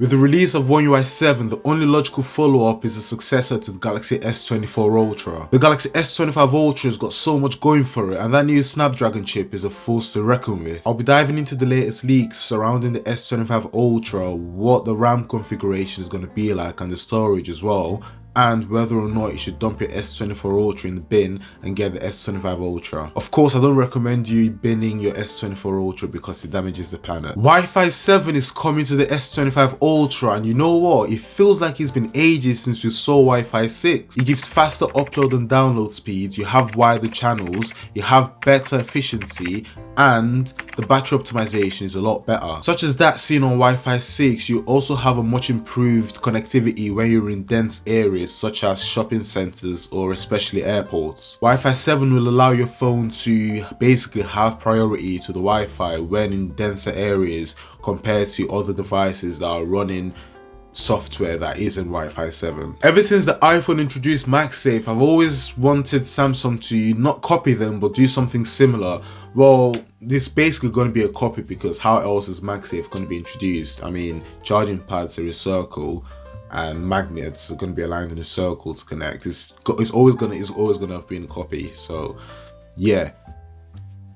With the release of One UI 7, the only logical follow-up is the successor to the Galaxy S24 Ultra. The Galaxy S25 Ultra has got so much going for it, and that new Snapdragon chip is a force to reckon with. I'll be diving into the latest leaks surrounding the S25 Ultra, what the RAM configuration is going to be like and the storage as well, and whether or not you should dump your S24 Ultra in the bin and get the S25 Ultra. Of course, I don't recommend you binning your S24 Ultra because it damages the planet. Wi-Fi 7 is coming to the S25 Ultra, and you know what? It feels like it's been ages since we saw Wi-Fi 6. It gives faster upload and download speeds, you have wider channels, you have better efficiency, and the battery optimization is a lot better. Such as that seen on Wi-Fi 6, you also have a much improved connectivity when you're in dense areas such as shopping centers or especially airports. Wi-Fi 7 will allow your phone to basically have priority to the Wi-Fi when in denser areas compared to other devices that are running software that isn't Wi-Fi 7. Ever since the iPhone introduced MagSafe, I've always wanted Samsung to not copy them but do something similar. Well, this is basically going to be a copy because how else is MagSafe going to be introduced? I mean, charging pads are a circle and magnets are going to be aligned in a circle to connect. It's always going to have been a copy. So yeah,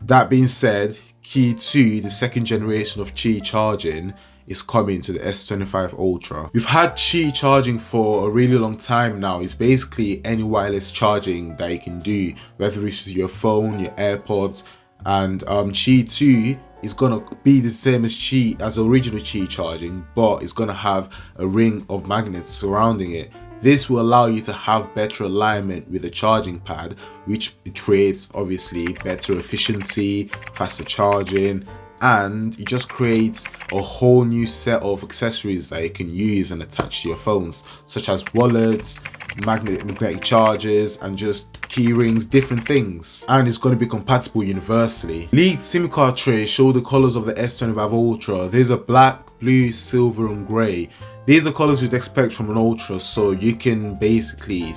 that being said, key 2, the second generation of Qi charging, is coming to the S25 Ultra. We've had Qi charging for a really long time now. It's basically any wireless charging that you can do, whether it's with your phone, your AirPods, and Qi 2 is gonna be the same as Qi, as original Qi charging, but it's gonna have a ring of magnets surrounding it. This will allow you to have better alignment with the charging pad, which creates obviously better efficiency, faster charging, and it just creates a whole new set of accessories that you can use and attach to your phones, such as wallets, magnetic chargers, and just key rings, different things. And it's going to be compatible universally. Leaked SIM card trays show the colors of the S25 Ultra. There's a black, blue, silver, and grey. These are colors you'd expect from an Ultra, so you can basically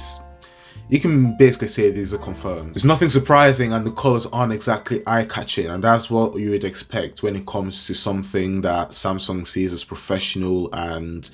say these are confirmed. There's nothing surprising, and the colors aren't exactly eye-catching, and that's what you would expect when it comes to something that Samsung sees as professional and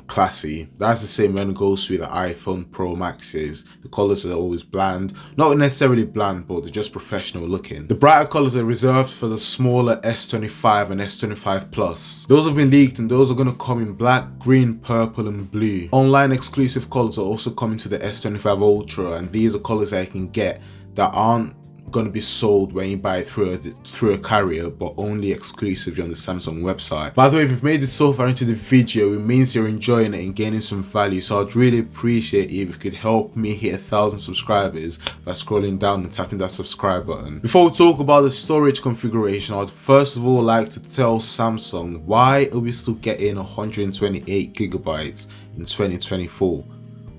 classy. That's the same when it goes with the iPhone Pro Maxes. The colors are always bland, not necessarily bland, but they're just professional looking. The brighter colors are reserved for the smaller S25 and S25 Plus. Those have been leaked, and those are going to come in black, green, purple, and blue. Online exclusive colors are also coming to the S25 Ultra, and these are colors that you can get that aren't going to be sold when you buy it through a carrier, but only exclusively on the Samsung website. By the way, if you've made it so far into the video, it means you're enjoying it and gaining some value, so I'd really appreciate it if you could help me hit 1,000 subscribers by scrolling down and tapping that subscribe button. Before we talk about the storage configuration, I'd first of all like to tell Samsung, why are we still getting 128 gigabytes in 2024?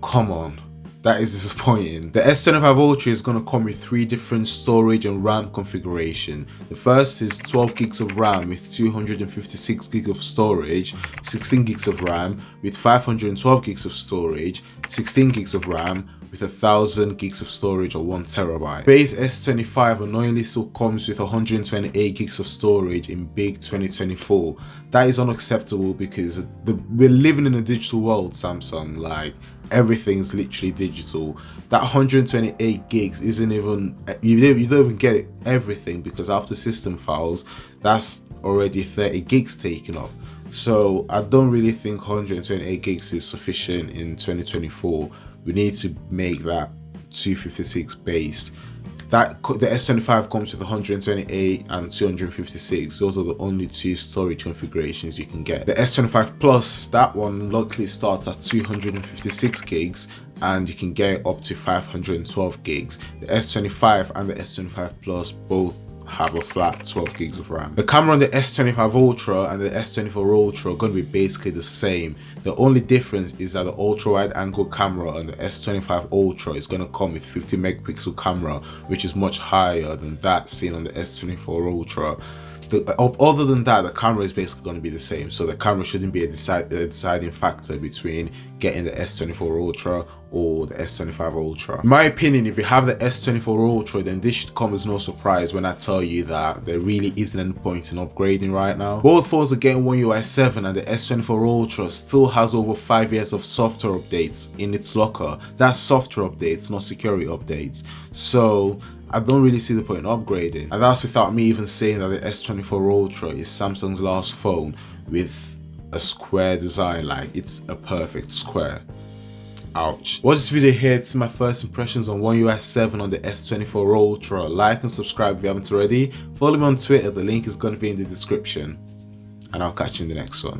Come on. That is disappointing. The S25 Ultra is going to come with 3 different storage and RAM configuration. The first is 12 gigs of RAM with 256 gigs of storage, 16 gigs of RAM with 512 gigs of storage, 16 gigs of RAM with 1,000 gigs of storage or 1 terabyte. Base S25 annoyingly still comes with 128 gigs of storage in big 2024. That is unacceptable because we're living in a digital world, Samsung. Like, everything's literally digital. That 128 gigs isn't even, you don't even get everything, because after system files, that's already 30 gigs taken up. So I don't really think 128 gigs is sufficient in 2024. We need to make that 256 base. The S25 comes with 128 and 256. Those are the only 2 storage configurations you can get. The S25 Plus, that one luckily starts at 256 gigs and you can get up to 512 gigs. The S25 and the S25 Plus both have a flat 12 gigs of RAM. The camera on the S25 Ultra and the S24 Ultra are going to be basically the same. The only difference is that the ultra wide angle camera on the S25 Ultra is going to come with 50 megapixel camera, which is much higher than that seen on the S24 Ultra. Other than that, the camera is basically going to be the same, so the camera shouldn't be a deciding factor between getting the S24 Ultra or the S25 Ultra. In my opinion, if you have the S24 Ultra, then this should come as no surprise when I tell you that there really isn't any point in upgrading right now. Both phones are getting One UI 7, and the S24 Ultra still has over 5 years of software updates in its locker. That's software updates, not security updates. So I don't really see the point in upgrading. And that's without me even saying that the S24 Ultra is Samsung's last phone with a square design. Like, it's a perfect square. Ouch. Watch this video here to see my first impressions on One UI 7 on the S24 Ultra. Like and subscribe if you haven't already. Follow me on Twitter, the link is going to be in the description. And I'll catch you in the next one.